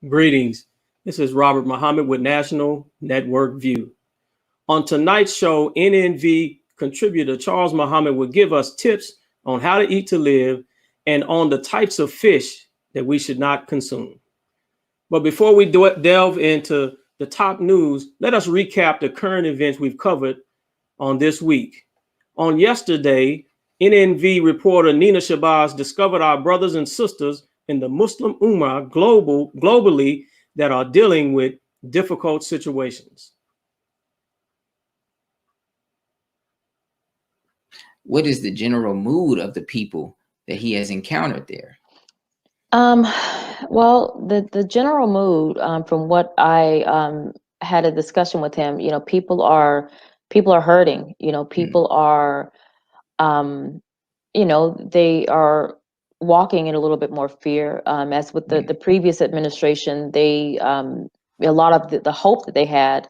Greetings. This is Robert Muhammad with National Network View. On tonight's show, NNV contributor Charles Muhammad will give us tips on how to eat to live and on the types of fish that we should not consume. But before we delve into the top news, let us recap the current events we've covered on this week. On yesterday, NNV reporter Nina Shabazz discovered our brothers and sisters in the Muslim Ummah globally that are dealing with difficult situations. What is the general mood of the people that he has encountered there? Well, the general mood, from what I had a discussion with him, people are hurting. People are, they are walking in a little bit more fear. As with the previous administration, they a lot of the hope that they had,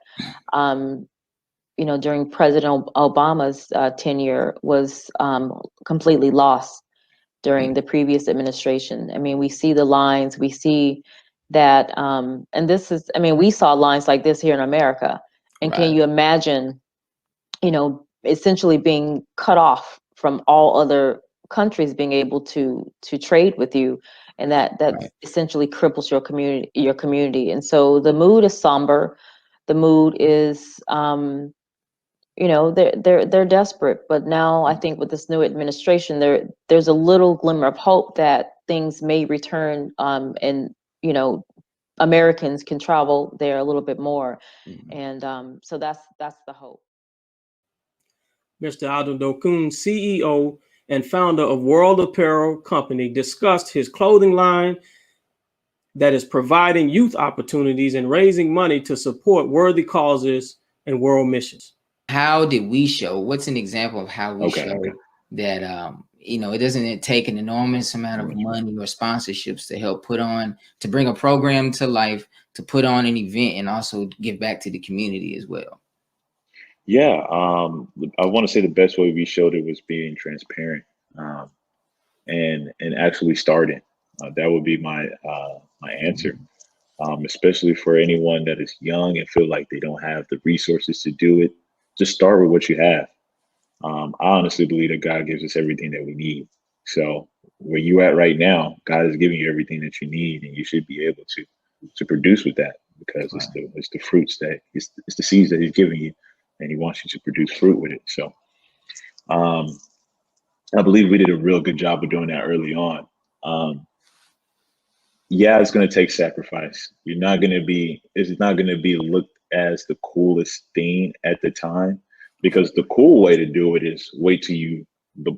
during President Obama's tenure was completely lost during the previous administration. I mean, we see the lines, we see that, and this is, we saw lines like this here in America. And Right. Can you imagine, essentially being cut off from all other countries being able to trade with you, and that Right. essentially cripples your community. And so the mood is somber. The mood is, they're desperate. But now I think with this new administration, there's a little glimmer of hope that things may return, and Americans can travel there a little bit more. And so that's the hope. Mr. Aldo Dokun, CEO and founder of World Apparel Company, discussed his clothing line that is providing youth opportunities and raising money to support worthy causes and world missions. How did we show? What's an example of how we show that it doesn't take an enormous amount of money or sponsorships to help to bring a program to life, to put on an event, and also give back to the community as well? Yeah, I want to say the best way we showed it was being transparent, and actually starting. That would be my answer. Especially for anyone that is young and feel like they don't have the resources to do it, just start with what you have. I honestly believe that God gives us everything that we need. So where you at right now, God is giving you everything that you need, and you should be able to produce with that, because it's the fruits that it's the seeds that He's giving you, and He wants you to produce fruit with it. So I believe we did a real good job of doing that early on. Yeah, it's going to take sacrifice. It's not going to be looked as the coolest thing at the time, because the cool way to do it is wait till you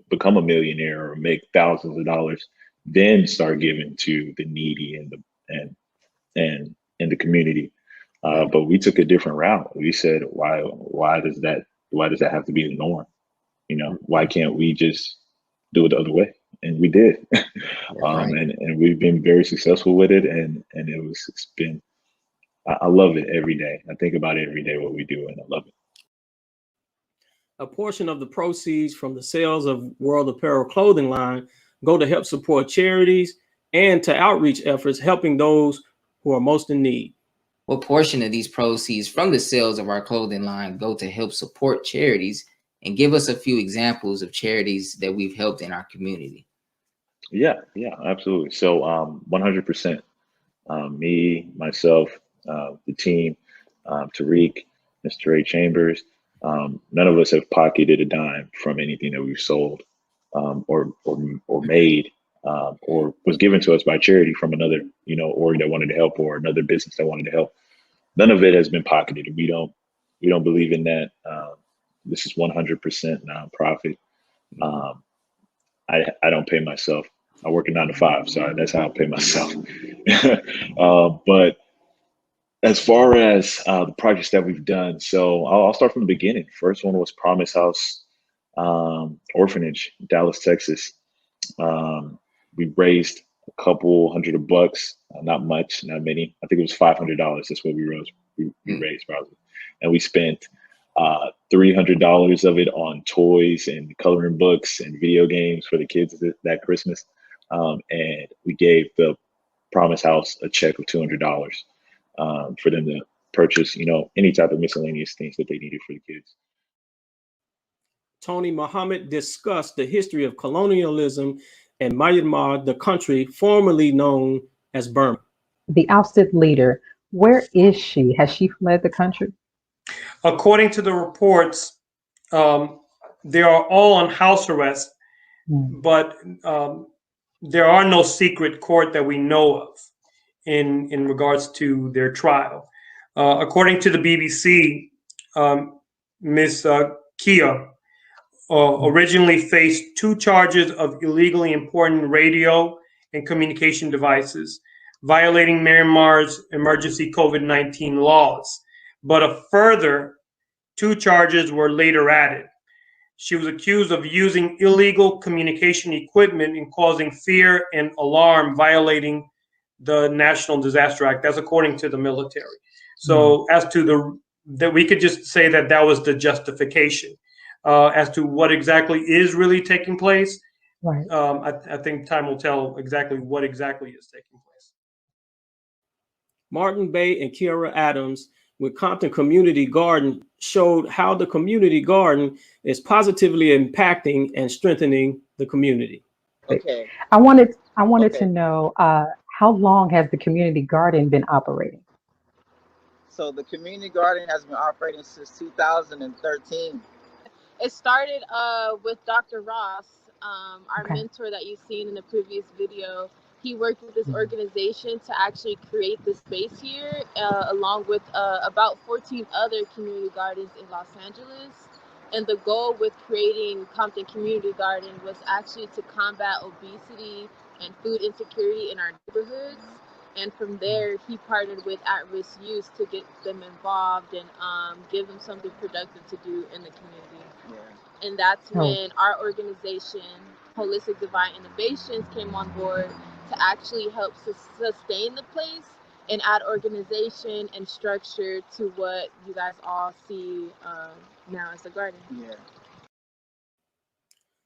become a millionaire or make thousands of dollars, then start giving to the needy and the community. But we took a different route. We said, why does that have to be the norm? Why can't we just do it the other way? And we did. Right. And we've been very successful with it. And I love it every day. I think about it every day, what we do, and I love it. A portion of the proceeds from the sales of World Apparel clothing line go to help support charities and to outreach efforts, helping those who are most in need. What portion of these proceeds from the sales of our clothing line go to help support charities? And give us a few examples of charities that we've helped in our community. Yeah, absolutely. So 100%, me, myself, the team, Tariq, Mr. Ray Chambers, none of us have pocketed a dime from anything that we've sold, or made, or was given to us by charity from another, org that wanted to help, or another business that wanted to help. None of it has been pocketed. We don't believe in that. This is 100% nonprofit. I don't pay myself. I work a 9 to 5. Sorry, that's how I pay myself. But as far as the projects that we've done, so I'll start from the beginning. First one was Promise House Orphanage, Dallas, Texas. We raised a couple $100, not much, not many. I think it was $500. That's what we raised probably, and we spent $300 of it on toys and coloring books and video games for the kids that Christmas. And we gave the Promise House a check of $200 for them to purchase, any type of miscellaneous things that they needed for the kids. Tony Muhammad discussed the history of colonialism in Myanmar, the country formerly known as Burma. The ousted leader, where is she? Has she fled the country? According to the reports, they are all on house arrest, but there are no secret court that we know of in regards to their trial. According to the BBC, Ms. Kia originally faced 2 charges of illegally importing radio and communication devices, violating Myanmar's emergency COVID-19 laws. But a further 2 charges were later added. She was accused of using illegal communication equipment and causing fear and alarm, violating the National Disaster Act. That's according to the military. So as to that, we could just say that that was the justification. As to what exactly is really taking place, right. I think time will tell exactly what exactly is taking place. Martin Bay and Kiara Adams with Compton Community Garden showed how the community garden is positively impacting and strengthening the community. Okay. I wanted to know how long has the community garden been operating? So the community garden has been operating since 2013. It started with Dr. Ross, our mentor that you've seen in the previous video. He worked with this organization to actually create the space here, along with about 14 other community gardens in Los Angeles. And the goal with creating Compton Community Garden was actually to combat obesity and food insecurity in our neighborhoods. And from there, he partnered with at-risk youth to get them involved and give them something productive to do in the community. Yeah. And that's when our organization, Holistic Divine Innovations, came on board to actually help sustain the place and add organization and structure to what you guys all see now as the garden. Yeah.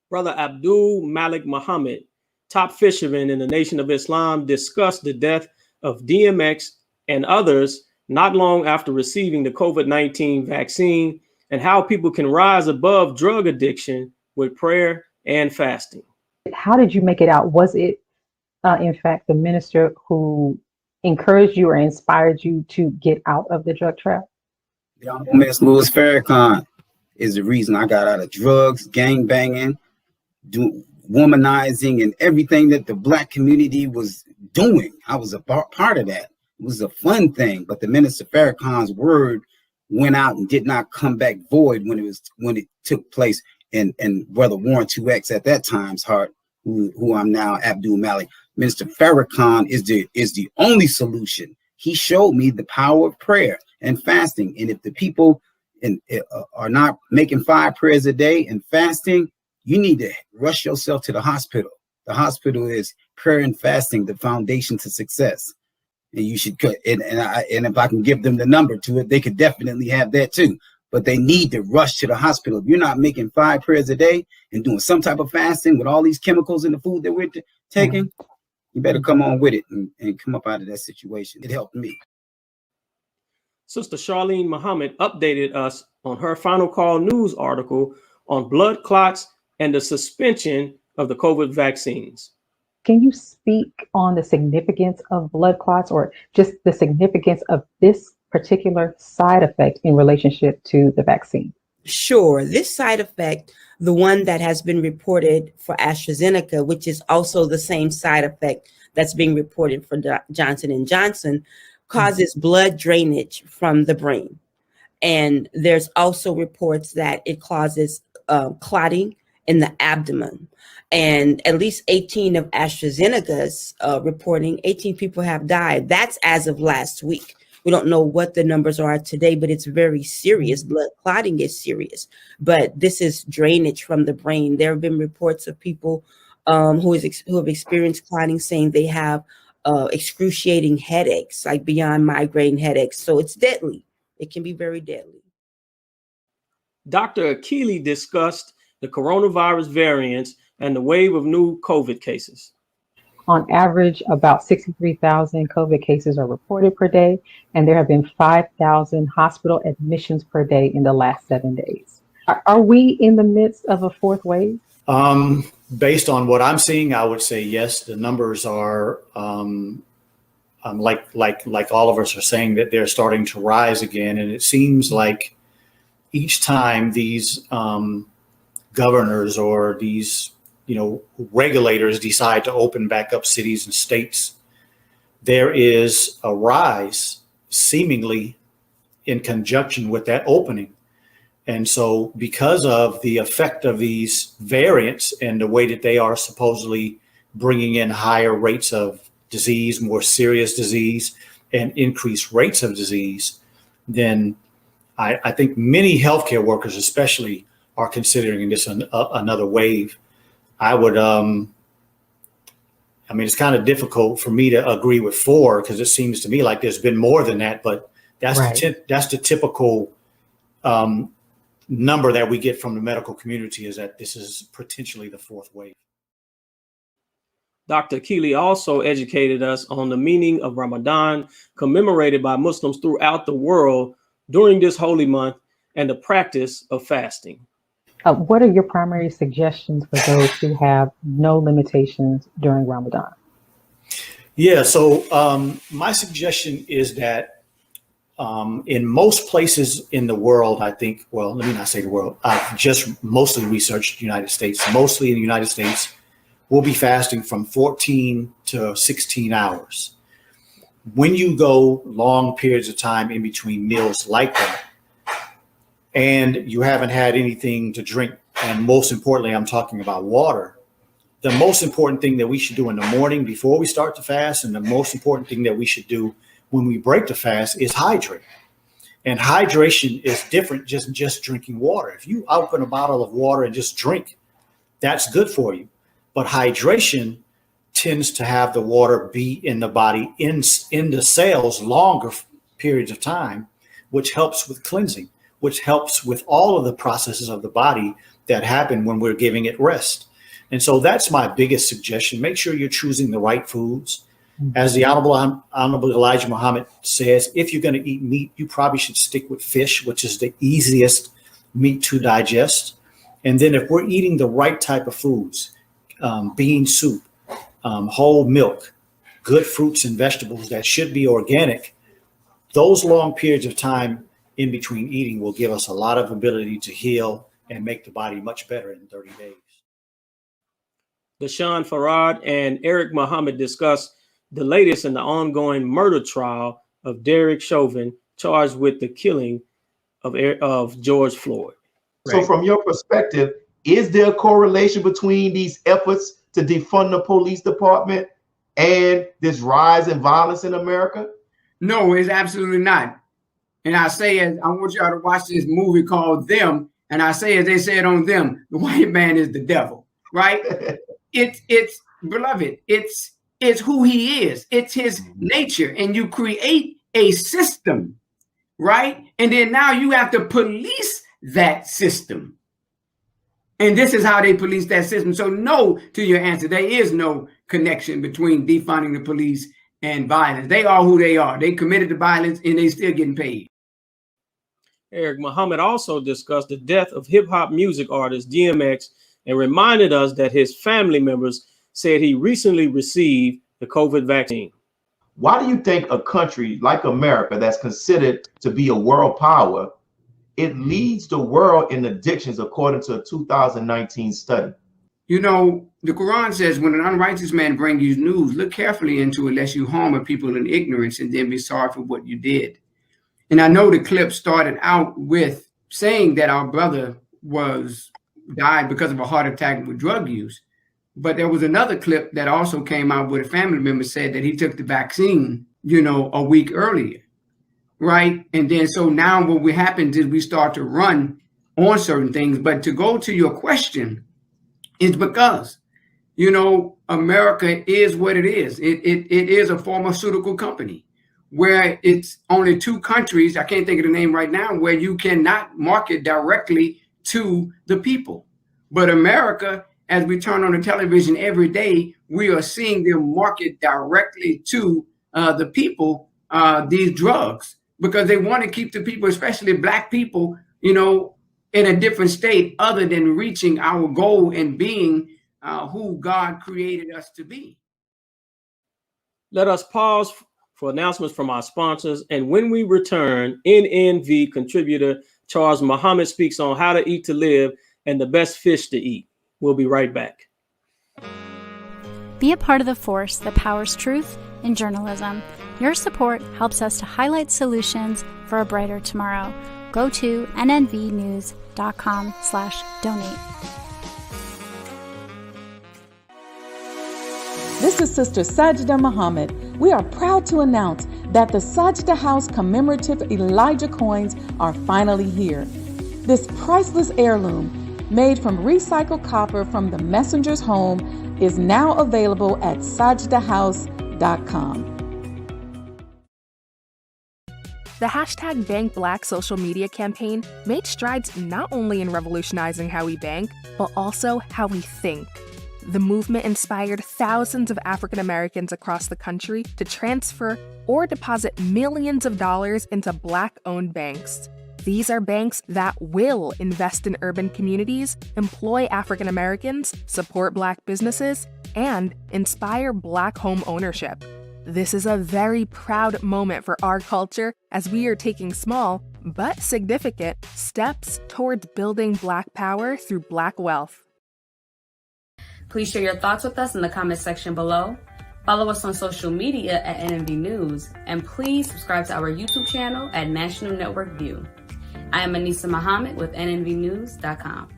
Brother Abdul Malik Muhammad, top fisherman in the Nation of Islam, discussed the death of DMX and others not long after receiving the COVID-19 vaccine and how people can rise above drug addiction with prayer and fasting. How did you make it out? Was it, in fact, the minister who encouraged you or inspired you to get out of the drug trap? The Honorable Minister Louis Farrakhan is the reason I got out of drugs, gang banging, womanizing, and everything that the Black community was doing. I was a part of that. It was a fun thing, but the Minister Farrakhan's word went out and did not come back void when it took place. And Brother Warren 2X at that time's heart, who I'm now, Abdul Malik. Minister Farrakhan is the only solution. He showed me the power of prayer and fasting. And if the people are not making 5 prayers a day and fasting, you need to rush yourself to the hospital. The hospital is prayer and fasting, the foundation to success. And you should, and if I can give them the number to it, they could definitely have that too. But they need to rush to the hospital. If you're not making 5 prayers a day and doing some type of fasting with all these chemicals in the food that we're taking, you better come on with it and come up out of that situation. It helped me. Sister Charlene Muhammad updated us on her Final Call News article on blood clots and the suspension of the COVID vaccines. Can you speak on the significance of blood clots or just the significance of this particular side effect in relationship to the vaccine? Sure. This side effect, the one that has been reported for AstraZeneca, which is also the same side effect that's being reported for Johnson & Johnson, causes blood drainage from the brain. And there's also reports that it causes clotting in the abdomen. And at least 18 of AstraZeneca's reporting, 18 people have died. That's as of last week. We don't know what the numbers are today, but it's very serious. Blood clotting is serious, but this is drainage from the brain. There have been reports of people who have experienced clotting saying they have excruciating headaches, like beyond migraine headaches. So it's deadly. It can be very deadly. Dr. Akili discussed the coronavirus variants and the wave of new COVID cases. On average, about 63,000 COVID cases are reported per day, and there have been 5,000 hospital admissions per day in the last 7 days. Are we in the midst of a fourth wave? Based on what I'm seeing, I would say yes. The numbers are like all of us are saying, that they're starting to rise again, and it seems like each time these governors or these regulators decide to open back up cities and states, there is a rise seemingly in conjunction with that opening. And so because of the effect of these variants and the way that they are supposedly bringing in higher rates of disease, more serious disease, and increased rates of disease, then I think many healthcare workers especially are considering this another wave. I would, it's kind of difficult for me to agree with 4, because it seems to me like there's been more than that, but that's right. That's the typical number that we get from the medical community, is that this is potentially the 4th wave. Dr. Keeley also educated us on the meaning of Ramadan, commemorated by Muslims throughout the world during this holy month, and the practice of fasting. What are your primary suggestions for those who have no limitations during Ramadan? Yeah, so my suggestion is that in most places in the world, I think, well, let me not say the world, I've just mostly researched the United States. Mostly in the United States, we'll be fasting from 14 to 16 hours. When you go long periods of time in between meals like that, and you haven't had anything to drink, and most importantly, I'm talking about water, the most important thing that we should do in the morning before we start to fast, and the most important thing that we should do when we break the fast, is hydrate. And hydration is different just drinking water. If you open a bottle of water and just drink, that's good for you. But hydration tends to have the water be in the body, in the cells, longer periods of time, which helps with cleansing, which helps with all of the processes of the body that happen when we're giving it rest. And so that's my biggest suggestion. Make sure you're choosing the right foods. As the Honorable Elijah Muhammad says, if you're going to eat meat, you probably should stick with fish, which is the easiest meat to digest. And then if we're eating the right type of foods, bean soup, whole milk, good fruits and vegetables that should be organic, those long periods of time in between eating will give us a lot of ability to heal and make the body much better in 30 days. Deshaun Farad and Eric Muhammad discussed the latest in the ongoing murder trial of Derek Chauvin, charged with the killing of George Floyd. So from your perspective, is there a correlation between these efforts to defund the police department and this rise in violence in America? No, it's absolutely not. And I say, I want y'all to watch this movie called Them. And I say, as they said on Them, the white man is the devil, right? It's beloved. It's who he is. It's his nature. And you create a system, right? And then now you have to police that system. And this is how they police that system. So no, to your answer, there is no connection between defunding the police and violence. They are who they are. They committed the violence and they still getting paid. Eric Muhammad also discussed the death of hip hop music artist DMX and reminded us that his family members said he recently received the COVID vaccine. Why do you think a country like America, that's considered to be a world power, it leads the world in addictions according to a 2019 study? You know, the Quran says, when an unrighteous man brings you news, look carefully into it lest you harm a people in ignorance and then be sorry for what you did. And I know the clip started out with saying that our brother died because of a heart attack with drug use. But there was another clip that also came out where a family member said that he took the vaccine, a week earlier. Right. And then so now what happens is we start to run on certain things. But to go to your question, it's because, America is what it is. It is a pharmaceutical company where it's only 2 countries, I can't think of the name right now, where you cannot market directly to the people. But America as we turn on the television every day, we are seeing them market directly to the people these drugs, because they want to keep the people, especially Black people, you know, in a different state other than reaching our goal and being who God created us to be. Let us pause for announcements from our sponsors. And when we return, NNV contributor Charles Muhammad speaks on how to eat to live and the best fish to eat. We'll be right back. Be a part of the force that powers truth in journalism. Your support helps us to highlight solutions for a brighter tomorrow. Go to nnvnews.com/donate. This is Sister Sajda Muhammad. We are proud to announce that the Sajda House commemorative Elijah coins are finally here. This priceless heirloom, made from recycled copper from the messenger's home, is now available at sajdahouse.com. The hashtag Bank Black social media campaign made strides not only in revolutionizing how we bank, but also how we think. The movement inspired thousands of African Americans across the country to transfer or deposit millions of dollars into Black-owned banks. These are banks that will invest in urban communities, employ African Americans, support Black businesses, and inspire Black home ownership. This is a very proud moment for our culture as we are taking small, but significant, steps towards building Black power through Black wealth. Please share your thoughts with us in the comment section below. Follow us on social media at NNV News, and please subscribe to our YouTube channel at National Network View. I am Anissa Muhammad with nnvnews.com.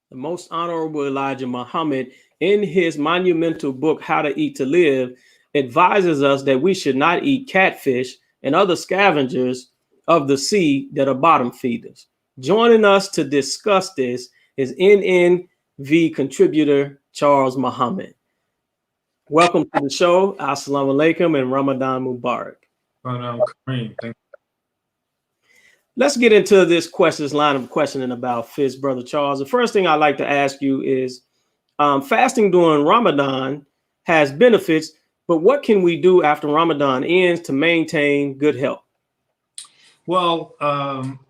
The Most Honorable Elijah Muhammad, in his monumental book, How to Eat to Live, advises us that we should not eat catfish and other scavengers of the sea that are bottom feeders. Joining us to discuss this is NNV contributor Charles Muhammad. Welcome to the show. Assalamu alaikum and Ramadan Mubarak. Kareem, thank you. Let's get into this line of questioning about fish, Brother Charles. The first thing I'd like to ask you is, fasting during Ramadan has benefits, but what can we do after Ramadan ends to maintain good health? Well,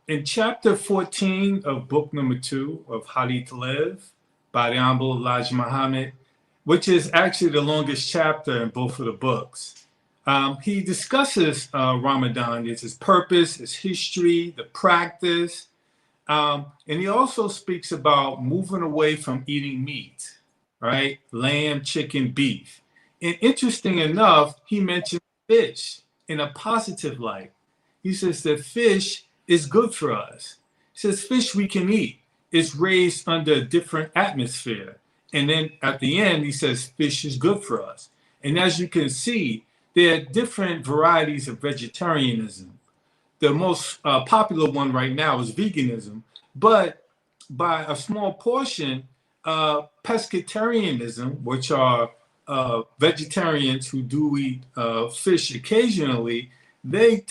in chapter 14 of book number 2 of How to Eat to Live by the Honorable Elijah Muhammad, which is actually the longest chapter in both of the books, he discusses Ramadan, its purpose, its history, the practice, and he also speaks about moving away from eating meat, right? Lamb, chicken, beef. And interesting enough, he mentions fish in a positive light. He says that fish is good for us. He says fish we can eat. It's raised under a different atmosphere. And then at the end, he says fish is good for us. And as you can see, there are different varieties of vegetarianism. The most popular one right now is veganism, but by a small portion, pescatarianism, which are vegetarians who do eat fish occasionally, they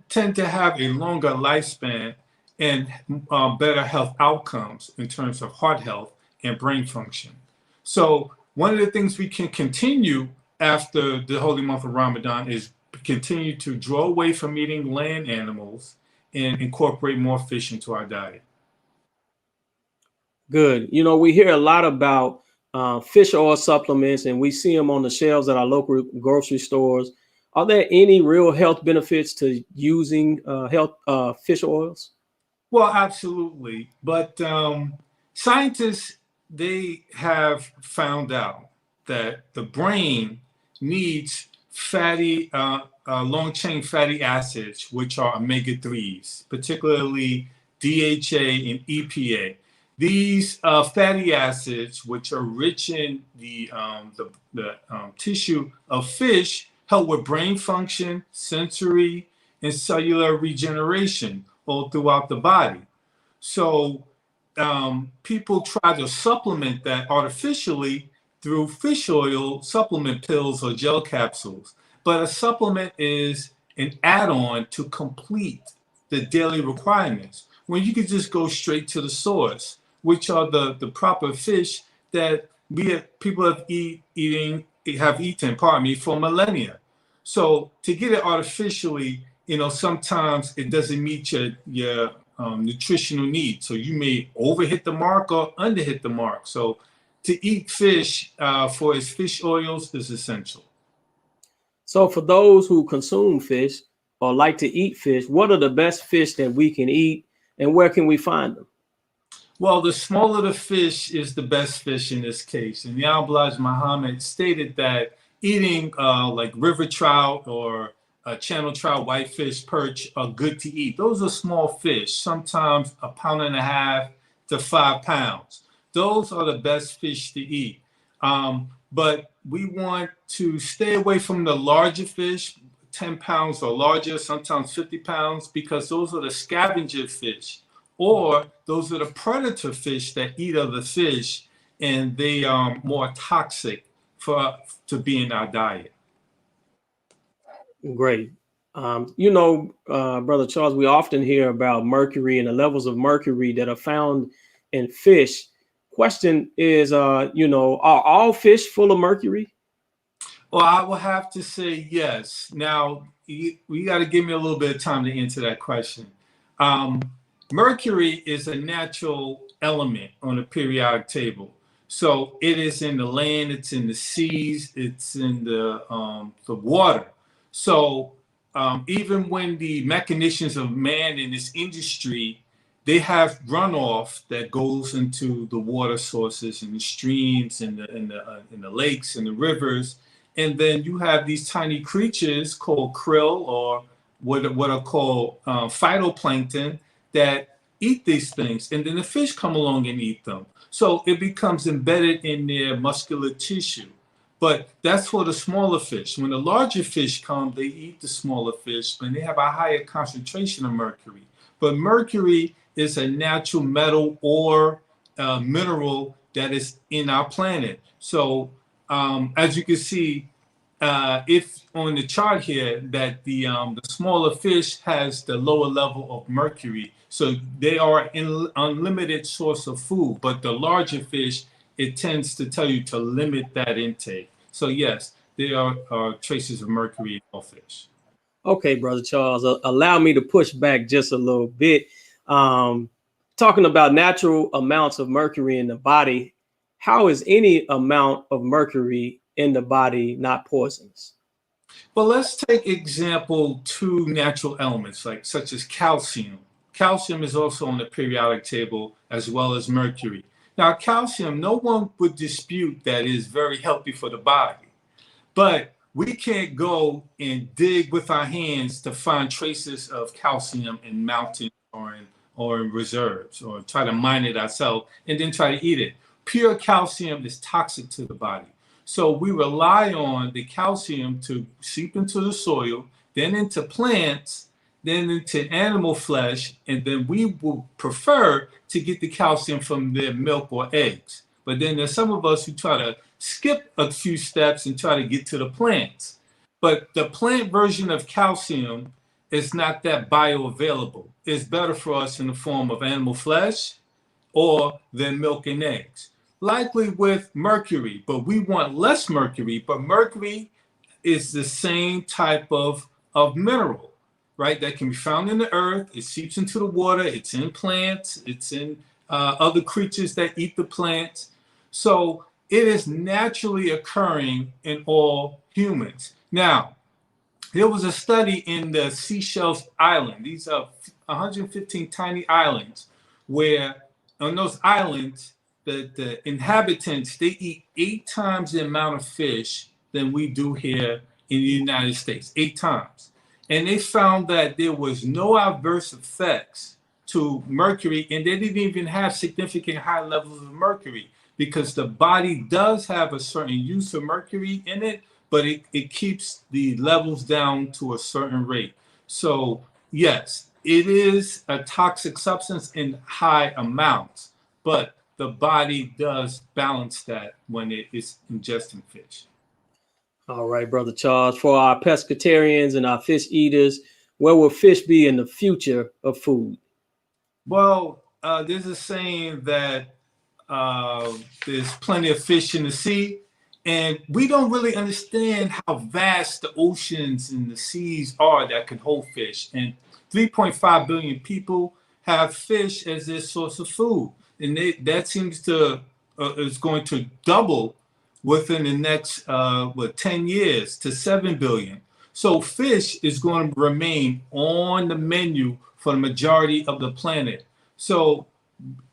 tend to have a longer lifespan and better health outcomes in terms of heart health and brain function. So one of the things we can continue after the holy month of Ramadan is continue to draw away from eating land animals and incorporate more fish into our diet. Good. You know, we hear a lot about fish oil supplements, and we see them on the shelves at our local grocery stores. Are there any real health benefits to using fish oils? Well, absolutely. But scientists, they have found out that the brain needs fatty long-chain fatty acids, which are omega-3s, particularly DHA and EPA. These fatty acids, which are rich in the tissue of fish, help with brain function, sensory, and cellular regeneration all throughout the body. So people try to supplement that artificially through fish oil supplement pills or gel capsules. But a supplement is an add-on to complete the daily requirements, when you could just go straight to the source, which are the proper fish that people have eaten for millennia. So to get it artificially, sometimes it doesn't meet your nutritional needs. So you may overhit the mark or underhit the mark. So to eat fish for its fish oils is essential. So for those who consume fish or like to eat fish, what are the best fish that we can eat, and where can we find them? Well, the smaller the fish is the best fish in this case. And the Al-Asr Muhammad stated that eating like river trout or channel trout, whitefish, perch are good to eat. Those are small fish, sometimes 1.5 pounds to 5 pounds. Those are the best fish to eat. But we want to stay away from the larger fish, 10 pounds or larger, sometimes 50 pounds, because those are the scavenger fish, or those are the predator fish that eat other fish, and they are more toxic to be in our diet. Great. Brother Charles, we often hear about mercury and the levels of mercury that are found in fish. Question is, are all fish full of mercury? Well, I will have to say yes. Now, we got to give me a little bit of time to answer that question. Mercury is a natural element on the periodic table. So it is in the land, it's in the seas, it's in the water. So even when the mechanisms of man in this industry, they have runoff that goes into the water sources and the streams and the lakes and the rivers. And then you have these tiny creatures called krill, or what are called phytoplankton, that eat these things. And then the fish come along and eat them. So it becomes embedded in their muscular tissue. But that's for the smaller fish. When the larger fish come, they eat the smaller fish, but they have a higher concentration of mercury. But mercury is a natural metal or mineral that is in our planet. So as you can see, if on the chart here, that the smaller fish has the lower level of mercury. So they are an unlimited source of food, but the larger fish, it tends to tell you to limit that intake. So yes, there are traces of mercury in all fish. Okay, Brother Charles, allow me to push back just a little bit. Talking about natural amounts of mercury in the body, how is any amount of mercury in the body not poisonous? Well, let's take example 2 natural elements, such as calcium. Calcium is also on the periodic table, as well as mercury. Now, calcium, no one would dispute that is very healthy for the body, but we can't go and dig with our hands to find traces of calcium in mountains or in reserves, or try to mine it ourselves and then try to eat it. Pure calcium is toxic to the body. So we rely on the calcium to seep into the soil, then into plants, then into animal flesh, and then we will prefer to get the calcium from their milk or eggs. But then there's some of us who try to skip a few steps and try to get to the plants. But the plant version of calcium is not that bioavailable. It's better for us in the form of animal flesh or than milk and eggs. Likely with mercury, but we want less mercury. But mercury is the same type of mineral, right? That can be found in the earth. It seeps into the water. It's in plants. It's in other creatures that eat the plants. So it is naturally occurring in all humans. Now, there was a study in the Seychelles Island. These are 115 tiny islands, where on those islands, the inhabitants, they eat 8 times the amount of fish than we do here in the United States, 8 times. And they found that there was no adverse effects to mercury, and they didn't even have significant high levels of mercury, because the body does have a certain use of mercury in it, but it keeps the levels down to a certain rate. So yes, it is a toxic substance in high amounts, but the body does balance that when it is ingesting fish. All right, Brother Charles. For our pescatarians and our fish eaters, where will fish be in the future of food? Well, there's a saying that there's plenty of fish in the sea, and we don't really understand how vast the oceans and the seas are that can hold fish. And 3.5 billion people have fish as their source of food, and that seems to is going to double within the next 10 years to 7 billion. So fish is going to remain on the menu for the majority of the planet. So,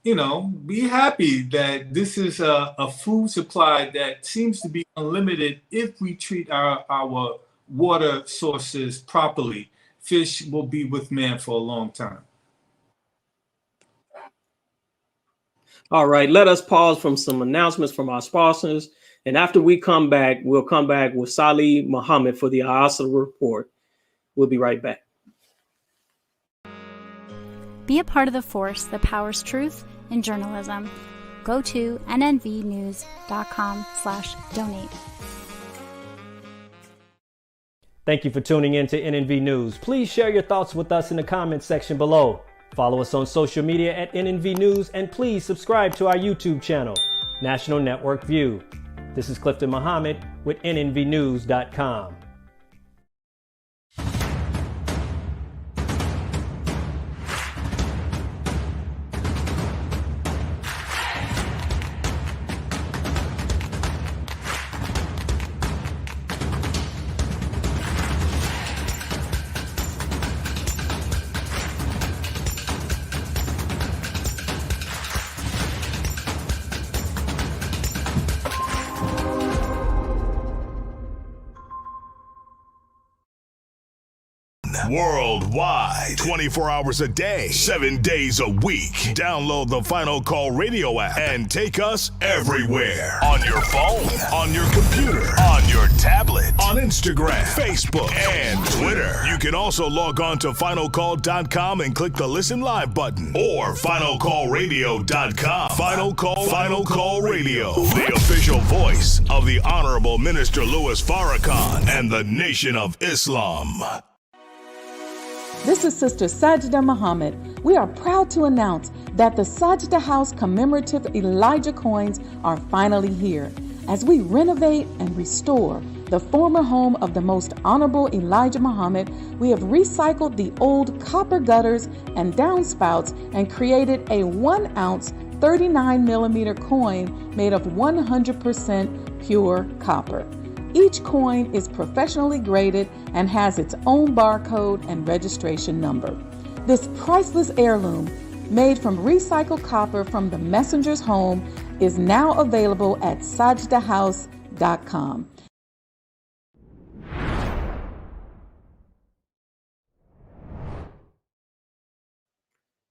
you know, be happy that this is a food supply that seems to be unlimited if we treat our water sources properly. Fish will be with man for a long time. All right, let us pause from some announcements from our sponsors. And after we come back, we'll come back with Salih Muhammad for the Al-Asr Report. We'll be right back. Be a part of the force that powers truth in journalism. Go to nnvnews.com/donate. Thank you for tuning in to NNV News. Please share your thoughts with us in the comments section below. Follow us on social media at NNV News, and please subscribe to our YouTube channel, National Network View. This is Clifton Muhammad with nnvnews.com. Worldwide, 24 hours a day, 7 days a week. Download the Final Call Radio app and take us everywhere. On your phone, on your computer, on your tablet, on Instagram, Facebook, and Twitter. You can also log on to finalcall.com and click the Listen Live button, or finalcallradio.com. Final Call Radio, the official voice of the Honorable Minister Louis Farrakhan and the Nation of Islam. This is Sister Sajda Muhammad. We are proud to announce that the Sajda House commemorative Elijah coins are finally here. As we renovate and restore the former home of the Most Honorable Elijah Muhammad, we have recycled the old copper gutters and downspouts and created a 1-ounce 39mm coin made of 100% pure copper. Each coin is professionally graded and has its own barcode and registration number. This priceless heirloom, made from recycled copper from the messenger's home, is now available at sajdahouse.com.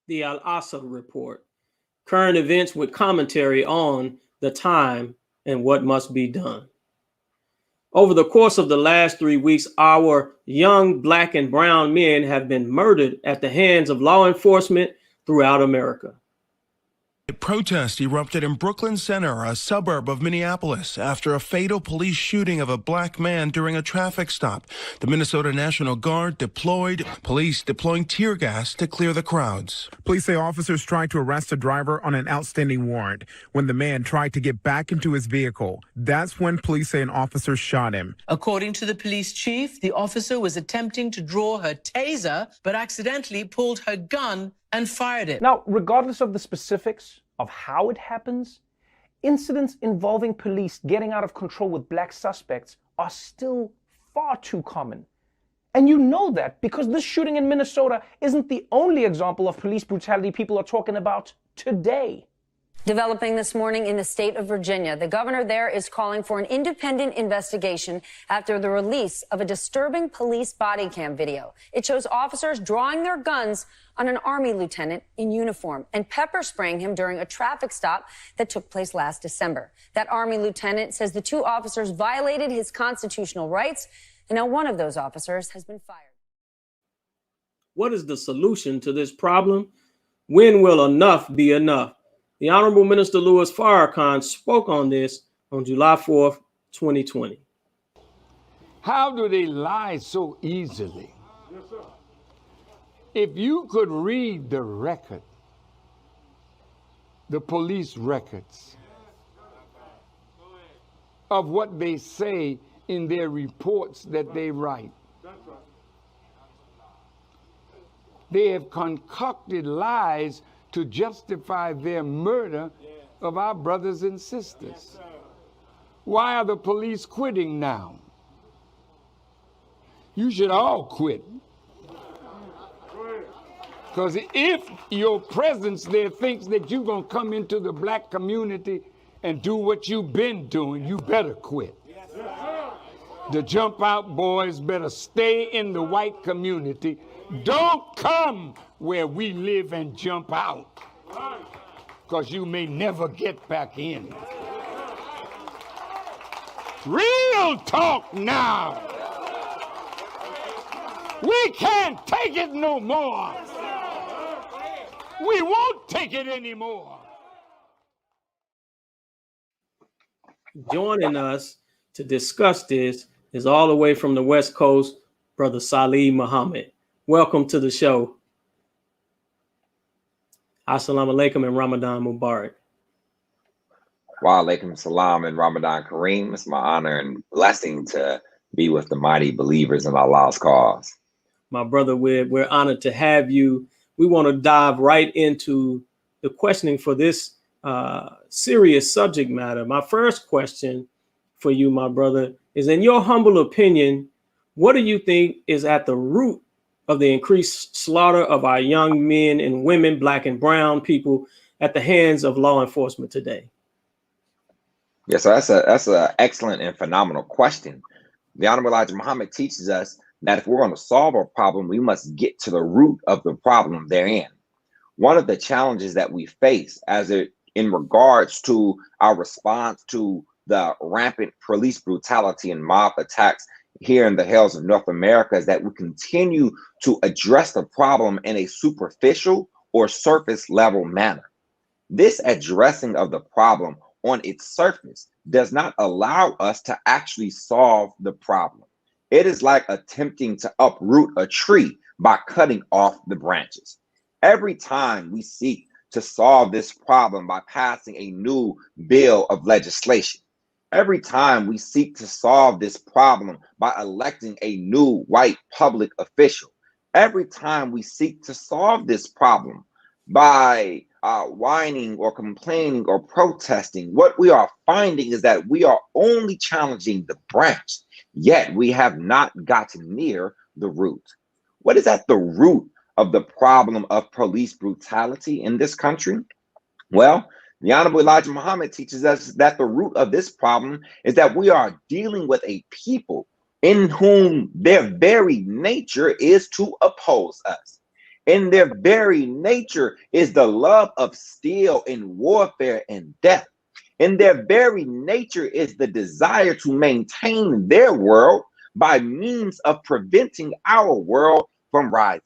The Al-Asr Report. Current events with commentary on the time and what must be done. Over the course of the last 3 weeks, our young black and brown men have been murdered at the hands of law enforcement throughout America. A protest erupted in Brooklyn Center, a suburb of Minneapolis, after a fatal police shooting of a black man during a traffic stop. The Minnesota National Guard deployed, police deploying tear gas to clear the crowds. Police say officers tried to arrest the driver on an outstanding warrant. When the man tried to get back into his vehicle, that's when police say an officer shot him. According to the police chief, the officer was attempting to draw her taser, but accidentally pulled her gun and fired it. Now, regardless of the specifics of how it happens, incidents involving police getting out of control with black suspects are still far too common. And you know that because this shooting in Minnesota isn't the only example of police brutality people are talking about today. Developing this morning in the state of Virginia, the governor there is calling for an independent investigation after the release of a disturbing police body cam video. It shows officers drawing their guns on an Army lieutenant in uniform and pepper spraying him during a traffic stop that took place last December. That Army lieutenant says the two officers violated his constitutional rights, and now one of those officers has been fired. What is the solution to this problem? When will enough be enough? The Honorable Minister Louis Farrakhan spoke on this on July 4th, 2020. How do they lie so easily? Yes, sir. If you could read the record, the police records of what they say in their reports that they write, they have concocted lies to justify their murder of our brothers and sisters. Why are the police quitting now? You should all quit. Because if your presence there thinks that you're going to come into the black community and do what you've been doing, you better quit. The jump out boys better stay in the white community. Don't come where we live and jump out, because you may never get back in. Real talk now. We can't take it no more. We won't take it anymore. Joining us to discuss this is all the way from the West Coast, Brother Salih Muhammad. Welcome to the show. Assalamu alaikum and Ramadan Mubarak. Wa alaikum salam and Ramadan Kareem. It's my honor and blessing to be with the mighty believers in Allah's cause. My brother, we're honored to have you. We want to dive right into the questioning for this serious subject matter. My first question for you, my brother, is, in your humble opinion, what do you think is at the root of the increased slaughter of our young men and women, black and brown people, at the hands of law enforcement today? Yes, so that's an excellent and phenomenal question. The Honorable Elijah Muhammad teaches us that if we're going to solve a problem, we must get to the root of the problem therein. One of the challenges that we face in regards to our response to the rampant police brutality and mob attacks here in the hills of North America is that we continue to address the problem in a superficial or surface level manner. This addressing of the problem on its surface does not allow us to actually solve the problem. It is like attempting to uproot a tree by cutting off the branches. Every time we seek to solve this problem by passing a new bill of legislation, every time we seek to solve this problem by electing a new white public official, every time we seek to solve this problem by whining or complaining or protesting, what we are finding is that we are only challenging the branch, yet we have not gotten near the root. What is at the root of the problem of police brutality in this country? Well, the Honorable Elijah Muhammad teaches us that the root of this problem is that we are dealing with a people in whom their very nature is to oppose us. In their very nature is the love of steel and warfare and death. In their very nature is the desire to maintain their world by means of preventing our world from rising.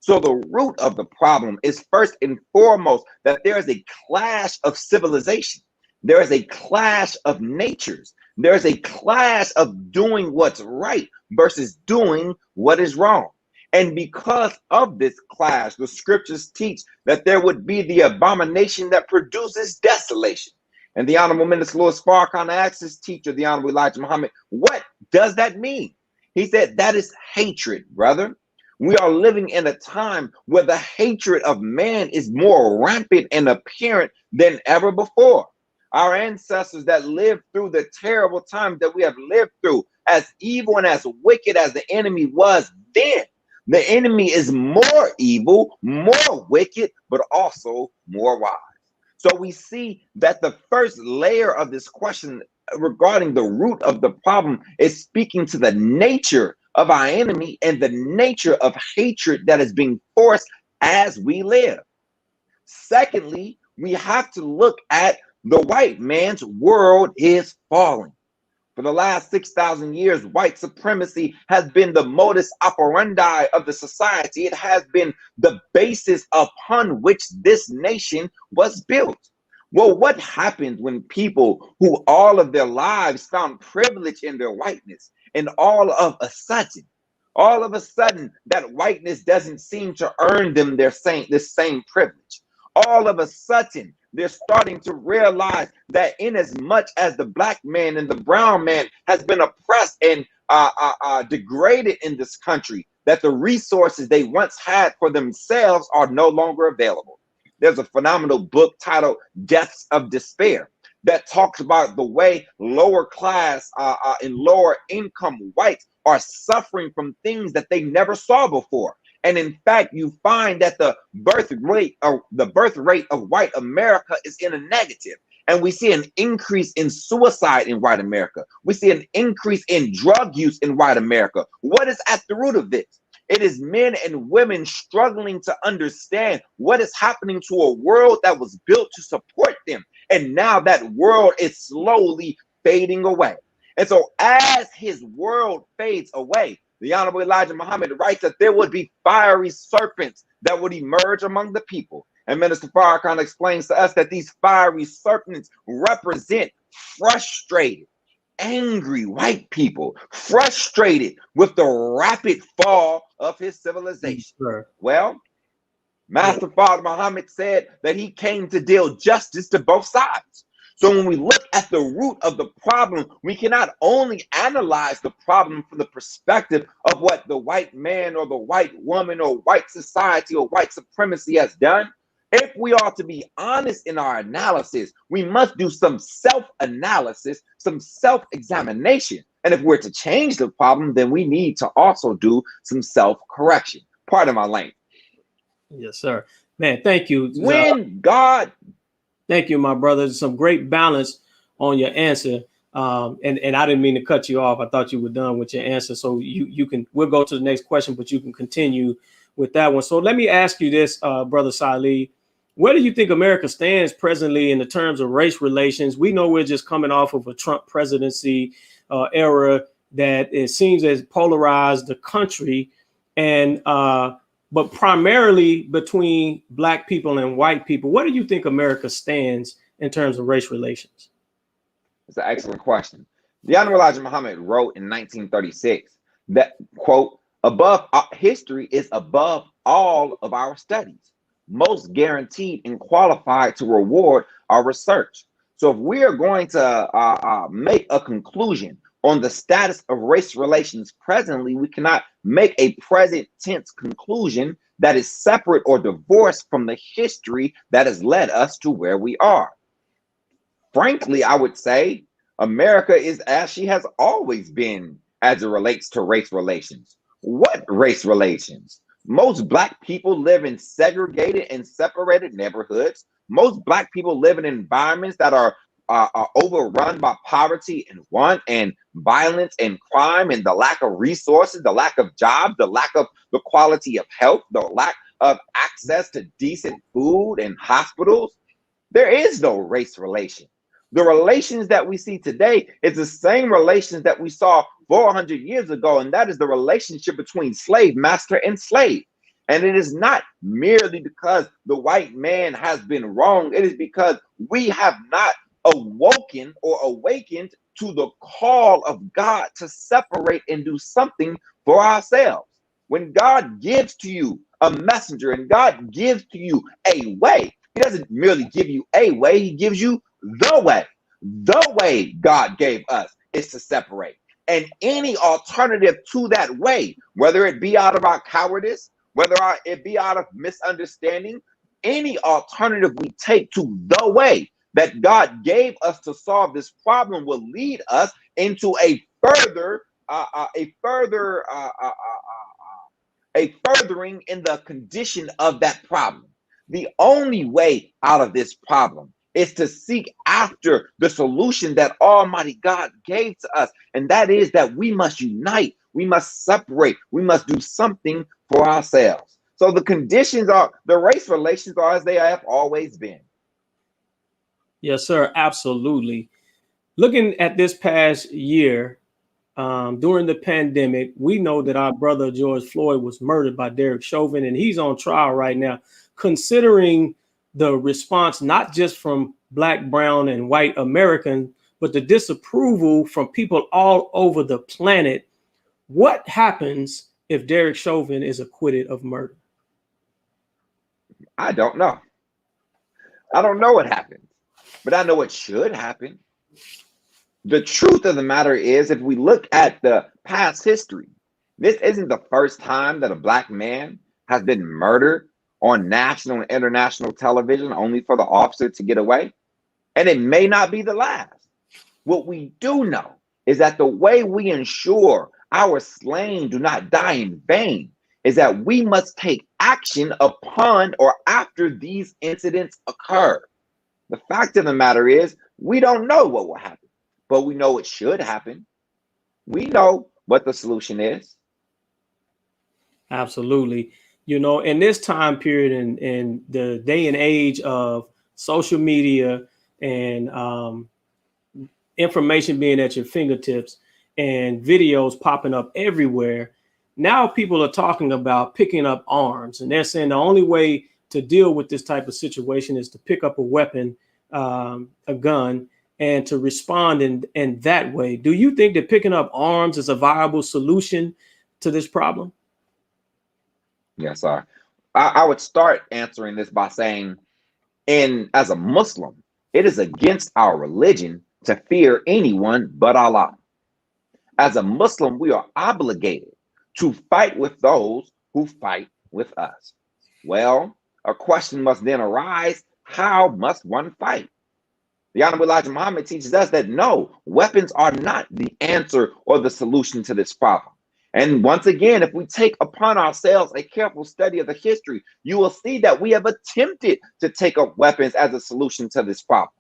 So the root of the problem is first and foremost that there is a clash of civilization. There is a clash of natures. There is a clash of doing what's right versus doing what is wrong. And because of this clash, the scriptures teach that there would be the abomination that produces desolation. And the Honorable Minister Louis Farrakhan asked his teacher, the Honorable Elijah Muhammad, what does that mean? He said, that is hatred, brother. We are living in a time where the hatred of man is more rampant and apparent than ever before. Our ancestors that lived through the terrible times that we have lived through, as evil and as wicked as the enemy was then, the enemy is more evil, more wicked, but also more wise. So we see that the first layer of this question regarding the root of the problem is speaking to the nature of our enemy and the nature of hatred that is being forced as we live. Secondly, we have to look at the white man's world is falling. For the last 6,000 years, white supremacy has been the modus operandi of the society. It has been the basis upon which this nation was built. Well, what happened when people who all of their lives found privilege in their whiteness, and all of a sudden, that whiteness doesn't seem to earn them this same privilege? All of a sudden, they're starting to realize that in as much as the black man and the brown man has been oppressed and degraded in this country, that the resources they once had for themselves are no longer available. There's a phenomenal book titled Deaths of Despair that talks about the way lower class and lower income whites are suffering from things that they never saw before. And in fact, you find that the birth rate of white America is in a negative. And we see an increase in suicide in white America. We see an increase in drug use in white America. What is at the root of this? It is men and women struggling to understand what is happening to a world that was built to support them. And now that world is slowly fading away. And so as his world fades away, the Honorable Elijah Muhammad writes that there would be fiery serpents that would emerge among the people. And Minister Farrakhan explains to us that these fiery serpents represent frustrated, angry white people, frustrated with the rapid fall of his civilization. Sure. Well, Master Father Muhammad said that he came to deal justice to both sides. So when we look at the root of the problem, we cannot only analyze the problem from the perspective of what the white man or the white woman or white society or white supremacy has done. If we are to be honest in our analysis, we must do some self-analysis, some self-examination. And if we're to change the problem, then we need to also do some self-correction. Pardon my language. Yes, sir. Man, thank you. Thank you, my brother. Some great balance on your answer. And I didn't mean to cut you off. I thought you were done with your answer. So we'll go to the next question, but you can continue with that one. So let me ask you this, Brother Salih. Where do you think America stands presently in the terms of race relations? We know we're just coming off of a Trump presidency era that it seems has polarized the country, and but primarily between black people and white people. Where do you think America stands in terms of race relations? It's an excellent question. The Honorable Elijah Muhammad wrote in 1936 that, quote, history is above all of our studies, most guaranteed and qualified to reward our research. So if we are going to make a conclusion on the status of race relations presently, we cannot make a present tense conclusion that is separate or divorced from the history that has led us to where we are. Frankly, I would say America is as she has always been as it relates to race relations. What race relations? Most black people live in segregated and separated neighborhoods. Most black people live in environments that are overrun by poverty and want and violence and crime and the lack of resources, the lack of jobs, the lack of the quality of health, the lack of access to decent food and hospitals. There is no race relation. The relations that we see today is the same relations that we saw 400 years ago, and that is the relationship between slave master and slave. And it is not merely because the white man has been wrong. It is because we have not awoken or awakened to the call of God to separate and do something for ourselves. When God gives to you a messenger and God gives to you a way, he doesn't merely give you a way, he gives you the way. The way God gave us is to separate. And any alternative to that way, whether it be out of our cowardice, whether it be out of misunderstanding, any alternative we take to the way that God gave us to solve this problem will lead us into a furthering in the condition of that problem. The only way out of this problem is to seek after the solution that Almighty God gave to us. And that is that we must unite. We must separate. We must do something for ourselves. So the conditions are, the race relations are as they have always been. Yes, sir. Absolutely. Looking at this past year, during the pandemic, we know that our brother George Floyd was murdered by Derek Chauvin, and he's on trial right now. Considering the response, not just from Black, brown, and white Americans, but the disapproval from people all over the planet, what happens if Derek Chauvin is acquitted of murder? I don't know. I don't know what happened, but I know what should happen. The truth of the matter is, if we look at the past history, this isn't the first time that a Black man has been murdered on national and international television only for the officer to get away. And it may not be the last. What we do know is that the way we ensure our slain do not die in vain is that we must take action upon or after these incidents occur. The fact of the matter is, we don't know what will happen, but we know it should happen. We know what the solution is. Absolutely. You know, in this time period, in the day and age of social media and information being at your fingertips and videos popping up everywhere, now people are talking about picking up arms. And they're saying the only way to deal with this type of situation is to pick up a weapon, a gun, and to respond in that way. Do you think that picking up arms is a viable solution to this problem? Yes, sir. I would start answering this by saying, as a Muslim, it is against our religion to fear anyone but Allah. As a Muslim, we are obligated to fight with those who fight with us. Well, a question must then arise, how must one fight? The Honorable Elijah Muhammad teaches us that no, weapons are not the answer or the solution to this problem. And once again, if we take upon ourselves a careful study of the history, you will see that we have attempted to take up weapons as a solution to this problem.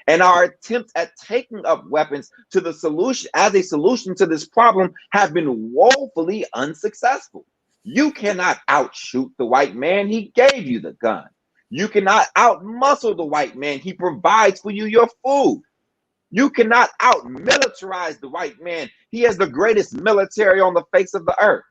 And our attempts at taking up weapons to the solution as a solution to this problem have been woefully unsuccessful. You cannot outshoot the white man. He gave you the gun. You cannot outmuscle the white man. He provides for you your food. You cannot out-militarize the white man. He has the greatest military on the face of the earth.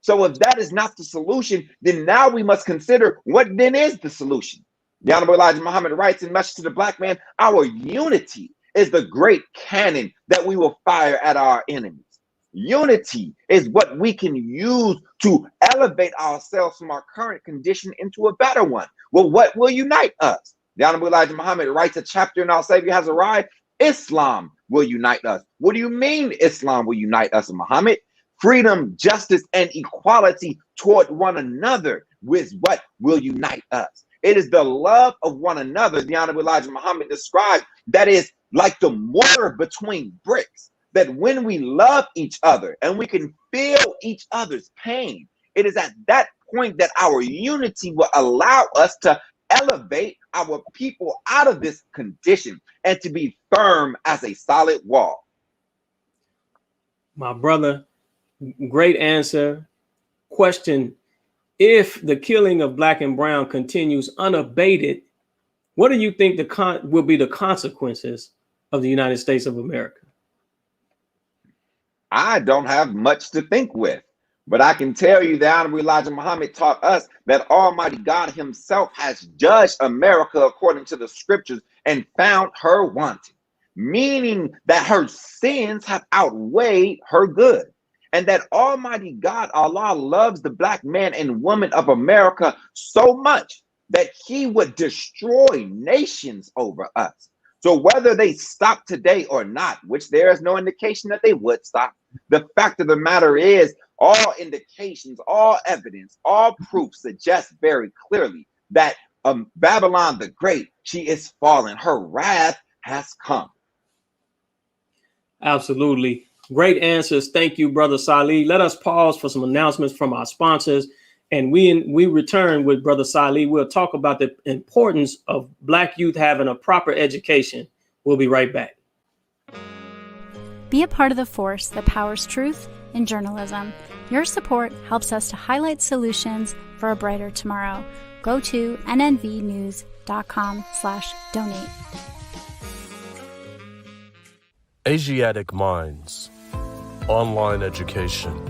So if that is not the solution, then now we must consider what then is the solution. The Honorable Elijah Muhammad writes in Message to the Black Man, our unity is the great cannon that we will fire at our enemies. Unity is what we can use to elevate ourselves from our current condition into a better one. Well, what will unite us? The Honorable Elijah Muhammad writes a chapter in Our Savior Has Arrived. Islam will unite us. What do you mean Islam will unite us, Muhammad? Freedom, justice, and equality toward one another with what will unite us. It is the love of one another, the Honorable Elijah Muhammad described, that is like the mortar between bricks, that when we love each other and we can feel each other's pain, it is at that point that our unity will allow us to elevate our people out of this condition and to be firm as a solid wall. My brother, great answer. Question: if the killing of Black and brown continues unabated, what do you think will be the consequences of the United States of America? I don't have much to think with, but I can tell you that Honorable Elijah Muhammad taught us that Almighty God himself has judged America according to the scriptures and found her wanting, meaning that her sins have outweighed her good. And that Almighty God, Allah, loves the Black man and woman of America so much that he would destroy nations over us. So whether they stop today or not, which there is no indication that they would stop, the fact of the matter is all indications, all evidence, all proof suggests very clearly that Babylon the Great, she is fallen. Her wrath has come. Absolutely. Great answers. Thank you, Brother Salih. Let us pause for some announcements from our sponsors, And we return with Brother Salih. We'll talk about the importance of Black youth having a proper education. We'll be right back. Be a part of the force that powers truth in journalism. Your support helps us to highlight solutions for a brighter tomorrow. Go to nnvnews.com/donate. Asiatic Minds, online education,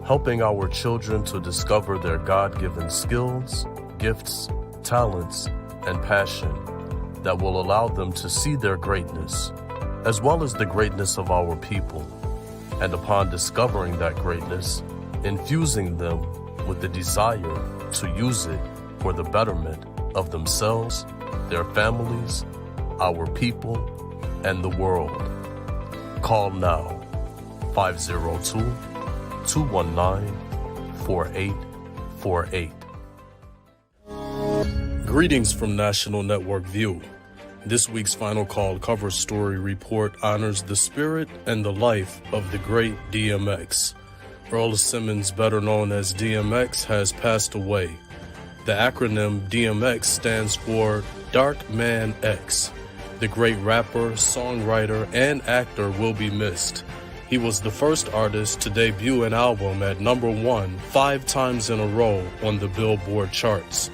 helping our children to discover their God-given skills, gifts, talents, and passion that will allow them to see their greatness, as well as the greatness of our people, and upon discovering that greatness, infusing them with the desire to use it for the betterment of themselves, their families, our people, and the world. Call now, 502-219-4848. Greetings from National Network View. This week's Final Call cover story report honors the spirit and the life of the great DMX. Earl Simmons, better known as DMX, has passed away. The acronym DMX stands for Dark Man X. The great rapper, songwriter, and actor will be missed. He was the first artist to debut an album at #1 5 times in a row on the Billboard charts.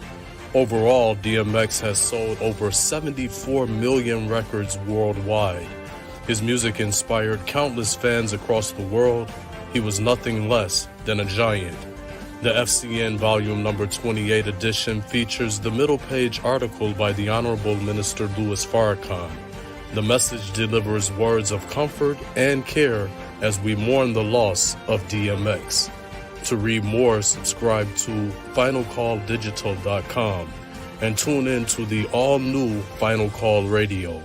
Overall, DMX has sold over 74 million records worldwide. His music inspired countless fans across the world. He was nothing less than a giant. The FCN Volume Number 28 edition features the middle page article by the Honorable Minister Louis Farrakhan. The message delivers words of comfort and care as we mourn the loss of DMX. To read more, subscribe to finalcalldigital.com and tune in to the all-new Final Call Radio.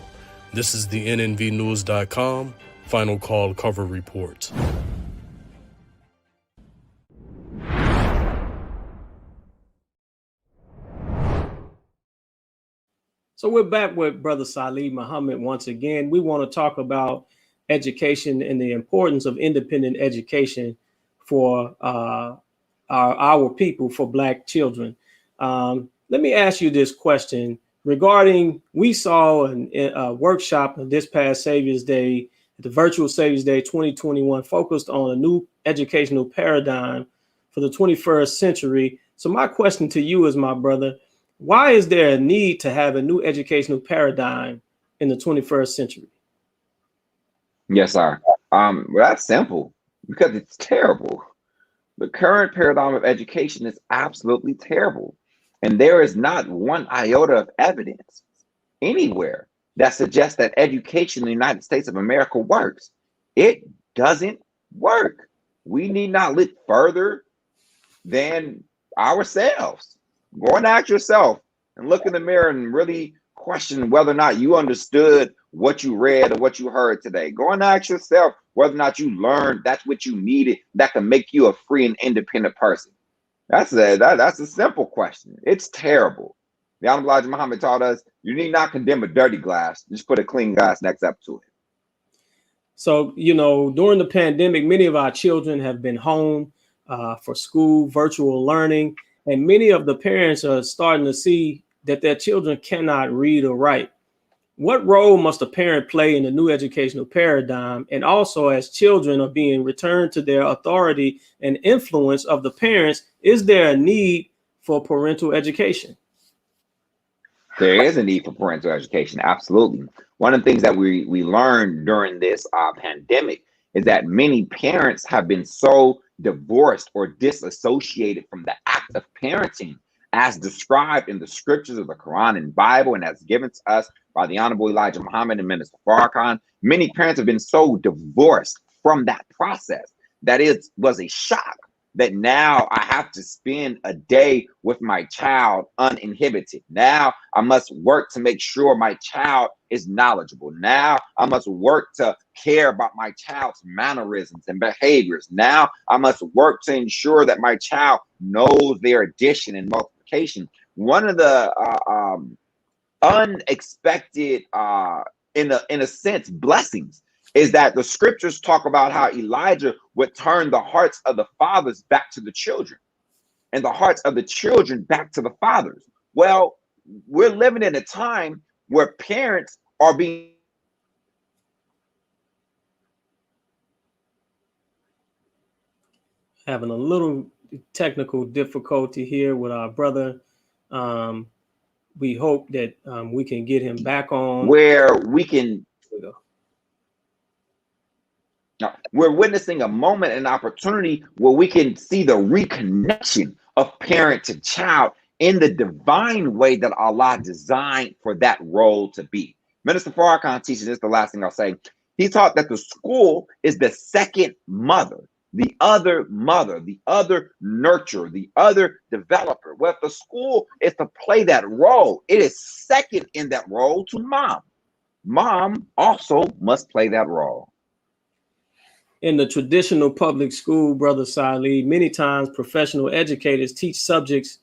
This is the nnvnews.com Final Call cover report. So we're back with Brother Salih Muhammad once again. We want to talk about education and the importance of independent education for our people, for Black children. Let me ask you this question regarding, we saw a workshop this past Savior's Day, the virtual Savior's Day 2021, focused on a new educational paradigm for the 21st century. So my question to you is, my brother, why is there a need to have a new educational paradigm in the 21st century? Yes, sir. Well, that's simple, because it's terrible. The current paradigm of education is absolutely terrible. And there is not one iota of evidence anywhere that suggests that education in the United States of America works. It doesn't work. We need not look further than ourselves. Go and ask yourself and look in the mirror and really question whether or not you understood what you read or what you heard today. Go and ask yourself whether or not you learned that's what you needed that can make you a free and independent person. That's a simple question. It's terrible. The Honorable Elijah Muhammad taught us you need not condemn a dirty glass, just put a clean glass next up to it. So, during the pandemic, many of our children have been home for school, virtual learning, and many of the parents are starting to see that their children cannot read or write. What role must a parent play in the new educational paradigm? And also, as children are being returned to their authority and influence of the parents, is there a need for parental education? There is a need for parental education, absolutely. One of the things that we learned during this pandemic is that many parents have been so divorced or disassociated from the act of parenting as described in the scriptures of the Quran and Bible, and as given to us by the Honorable Elijah Muhammad and Minister Farrakhan. Many parents have been so divorced from that process that it was a shock that now I have to spend a day with my child uninhibited. Now I must work to make sure my child is knowledgeable. Now I must work to care about my child's mannerisms and behaviors. Now I must work to ensure that my child knows their addition and multiplication. One of the unexpected, in a sense, blessings is that the scriptures talk about how Elijah would turn the hearts of the fathers back to the children. and the hearts of the children back to the fathers. Well, we're living in a time where parents are being having a little technical difficulty here with our brother. We hope that we can get him back on. Where we can, we're witnessing a moment and opportunity where we can see the reconnection of parent to child in the divine way that Allah designed for that role to be. Minister Farrakhan teaches this, the last thing I'll say. He taught that the school is the second mother, the other nurturer, the other developer. Well, if the school is to play that role, it is second in that role to mom. Mom also must play that role. In the traditional public school, Brother Salih, many times professional educators teach subjects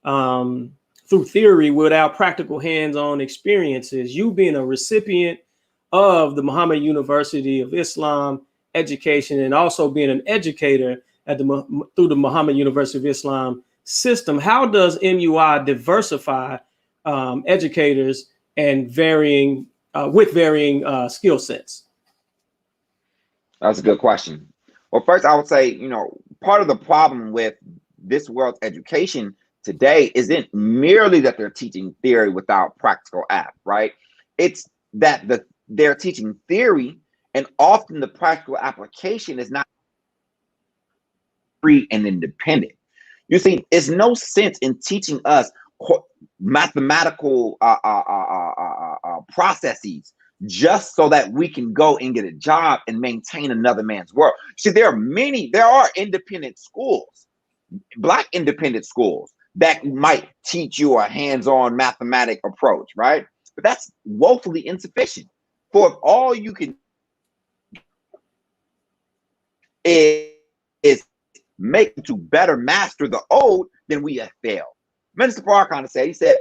through theory without practical hands-on experiences. You being a recipient of the Muhammad University of Islam education and also being an educator at through the Muhammad University of Islam system, how does MUI diversify educators and with varying skill sets? That's a good question. Well, first I would say, part of the problem with this world's education today isn't merely that they're teaching theory without practical app, right? It's that they're teaching theory and often the practical application is not free and independent. You see, it's no sense in teaching us mathematical processes just so that we can go and get a job and maintain another man's world. See, there are independent schools, Black independent schools that might teach you a hands-on mathematic approach, right? But that's woefully insufficient. For if all you can is make to better master the old, then we have failed. Minister Farrakhan said, he said,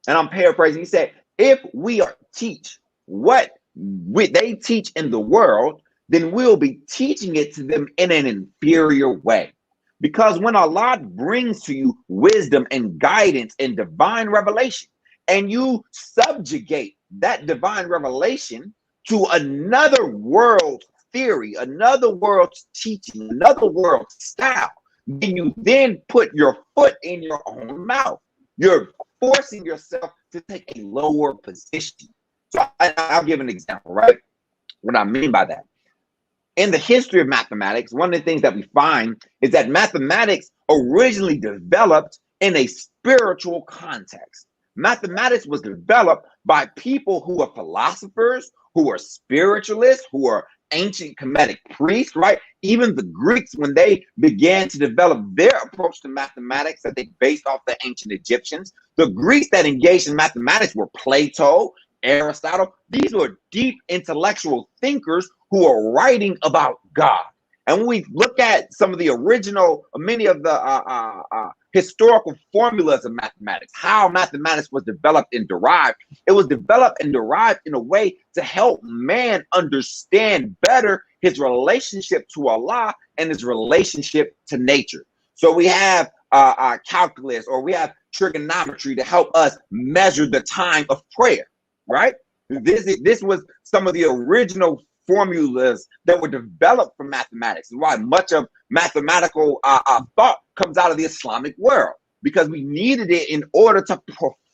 and I'm paraphrasing, he said, if we teach what they teach in the world, then we'll be teaching it to them in an inferior way. Because when Allah brings to you wisdom and guidance and divine revelation, and you subjugate that divine revelation to another world theory, another world's teaching, another world's style, then you then put your foot in your own mouth. You're forcing yourself to take a lower position. So I'll give an example, right? What I mean by that. In the history of mathematics, one of the things that we find is that mathematics originally developed in a spiritual context. Mathematics was developed by people who are philosophers, who are spiritualists, who are ancient Kemetic priests, right? Even the Greeks, when they began to develop their approach to mathematics that they based off the ancient Egyptians, the Greeks that engaged in mathematics were Plato, Aristotle. These were deep intellectual thinkers who are writing about God. And when we look at some of the original, many of the historical formulas of mathematics, how mathematics was developed and derived, it was developed and derived in a way to help man understand better his relationship to Allah and his relationship to nature. So we have calculus, or we have trigonometry to help us measure the time of prayer, right? This was some of the original formulas that were developed from mathematics, and why much of mathematical thought comes out of the Islamic world, because we needed it in order to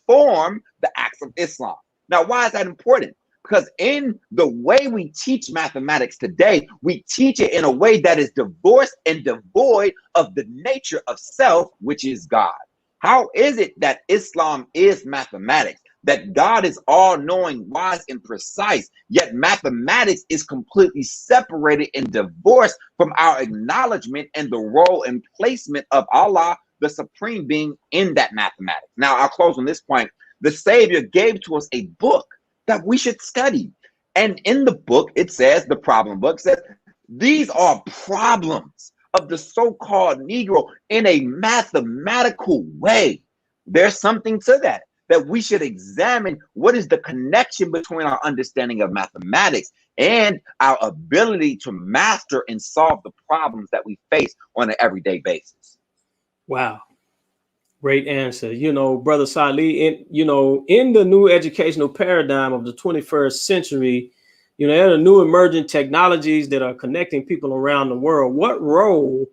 perform the acts of Islam. Now, why is that important? Because in the way we teach mathematics today, we teach it in a way that is divorced and devoid of the nature of self, which is God. How is it that Islam is mathematics? That God is all-knowing, wise, and precise, yet mathematics is completely separated and divorced from our acknowledgement and the role and placement of Allah, the supreme being, in that mathematics. Now, I'll close on this point. The Savior gave to us a book that we should study. And in the book, it says, the problem book says, these are problems of the so-called Negro in a mathematical way. There's something to that we should examine. What is the connection between our understanding of mathematics and our ability to master and solve the problems that we face on an everyday basis? Wow. Great answer. You know, Brother Salih, in the new educational paradigm of the 21st century, there are new emerging technologies that are connecting people around the world. What role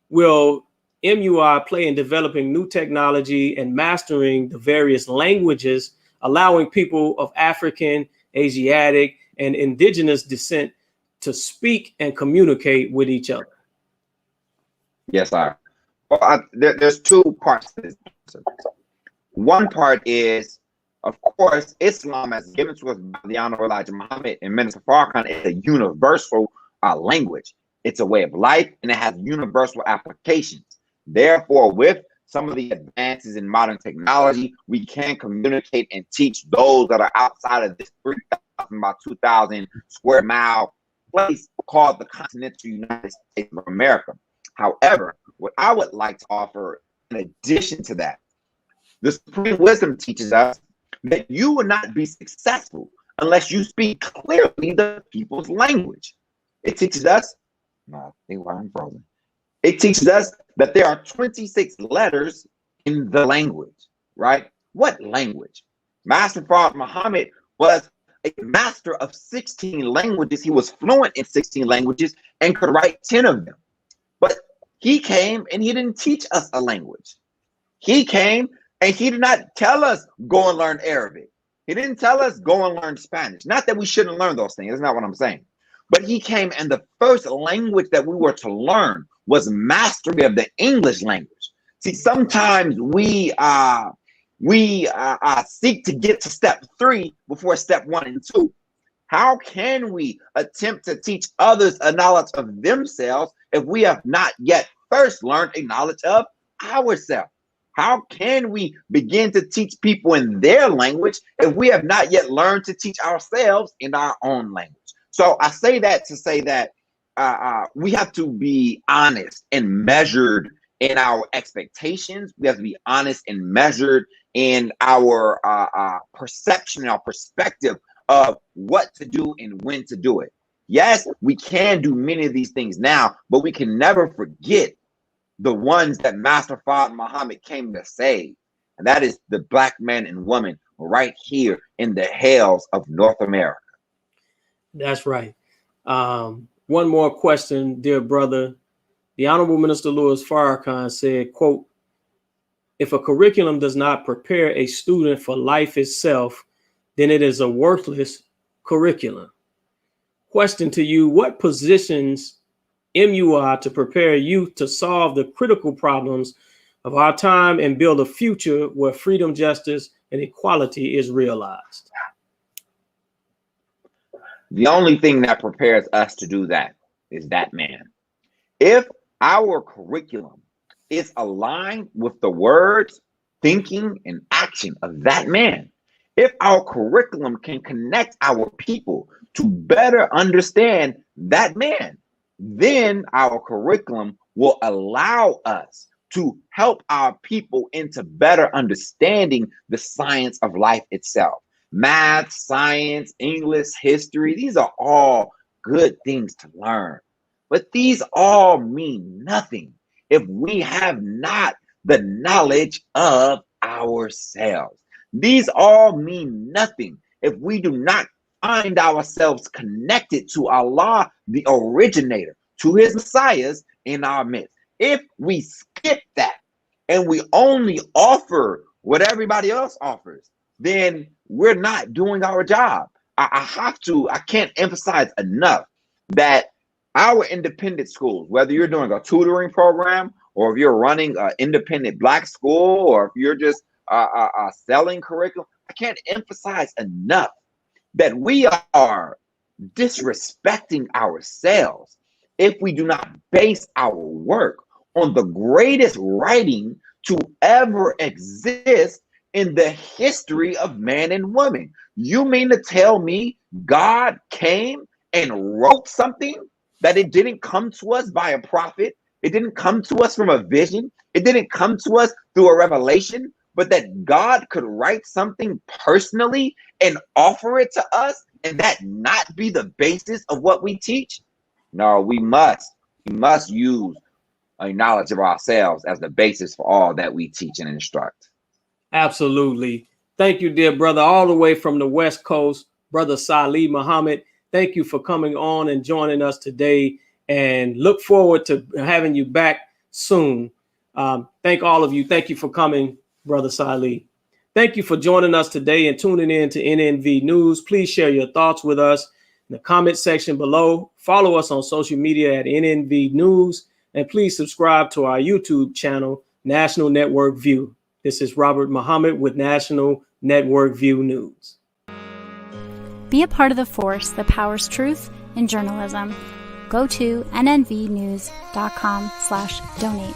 will MUI play in developing new technology and mastering the various languages, allowing people of African, Asiatic, and indigenous descent to speak and communicate with each other? Yes, sir. Well, there's two parts to this. One part is, of course, Islam, as given to us by the Honorable Elijah Muhammad and Minister Farrakhan, is a universal language. It's a way of life, and it has universal applications. Therefore, with some of the advances in modern technology, we can communicate and teach those that are outside of this 3,000 by 2,000 square mile place called the continental United States of America. However, what I would like to offer in addition to that, the Supreme Wisdom teaches us that you will not be successful unless you speak clearly the people's language. It teaches us, It teaches us that there are 26 letters in the language, right? What language? Master Farrakhan Muhammad was a master of 16 languages. He was fluent in 16 languages and could write 10 of them. But he came and he didn't teach us a language. He came and he did not tell us go and learn Arabic. He didn't tell us go and learn Spanish. Not that we shouldn't learn those things. That's not what I'm saying. But he came and the first language that we were to learn was mastery of the English language. See, sometimes we seek to get to step 3 before step 1 and 2. How can we attempt to teach others a knowledge of themselves if we have not yet first learned a knowledge of ourselves? How can we begin to teach people in their language if we have not yet learned to teach ourselves in our own language? So I say that to say that we have to be honest and measured in our expectations. We have to be honest and measured in our perception, our perspective of what to do and when to do it. Yes, we can do many of these things now, but we can never forget the ones that Master Farrakhan Muhammad came to save. And that is the black man and woman right here in the hells of North America. That's right. One more question, dear brother. The Honorable Minister Louis Farrakhan said, quote, "If a curriculum does not prepare a student for life itself, then it is a worthless curriculum." Question to you, what positions MUI to prepare youth to solve the critical problems of our time and build a future where freedom, justice, and equality is realized? The only thing that prepares us to do that is that man. If our curriculum is aligned with the words, thinking, and action of that man, if our curriculum can connect our people to better understand that man, then our curriculum will allow us to help our people into better understanding the science of life itself. Math, science, English, history, these are all good things to learn. But these all mean nothing if we have not the knowledge of ourselves. These all mean nothing if we do not find ourselves connected to Allah, the originator, to his messiahs in our midst. If we skip that and we only offer what everybody else offers, then we're not doing our job. I can't emphasize enough that our independent schools, whether you're doing a tutoring program or if you're running an independent black school or if you're just selling curriculum, I can't emphasize enough that we are disrespecting ourselves if we do not base our work on the greatest writing to ever exist in the history of man and woman. You mean to tell me God came and wrote something that it didn't come to us by a prophet? It didn't come to us from a vision. It didn't come to us through a revelation, but that God could write something personally and offer it to us and that not be the basis of what we teach? No, we must use a knowledge of ourselves as the basis for all that we teach and instruct. Absolutely. Thank you, dear brother, all the way from the West Coast, Brother Salih Muhammad. Thank you for coming on and joining us today, and look forward to having you back soon. Thank all of you. Thank you for coming, Brother Salih. Thank you for joining us today and tuning in to NNV News. Please share your thoughts with us in the comment section below. Follow us on social media at NNV News, and please subscribe to our YouTube channel, National Network View. This is Robert Muhammad with National Network View News. Be a part of the force that powers truth in journalism. Go to nnvnews.com/donate.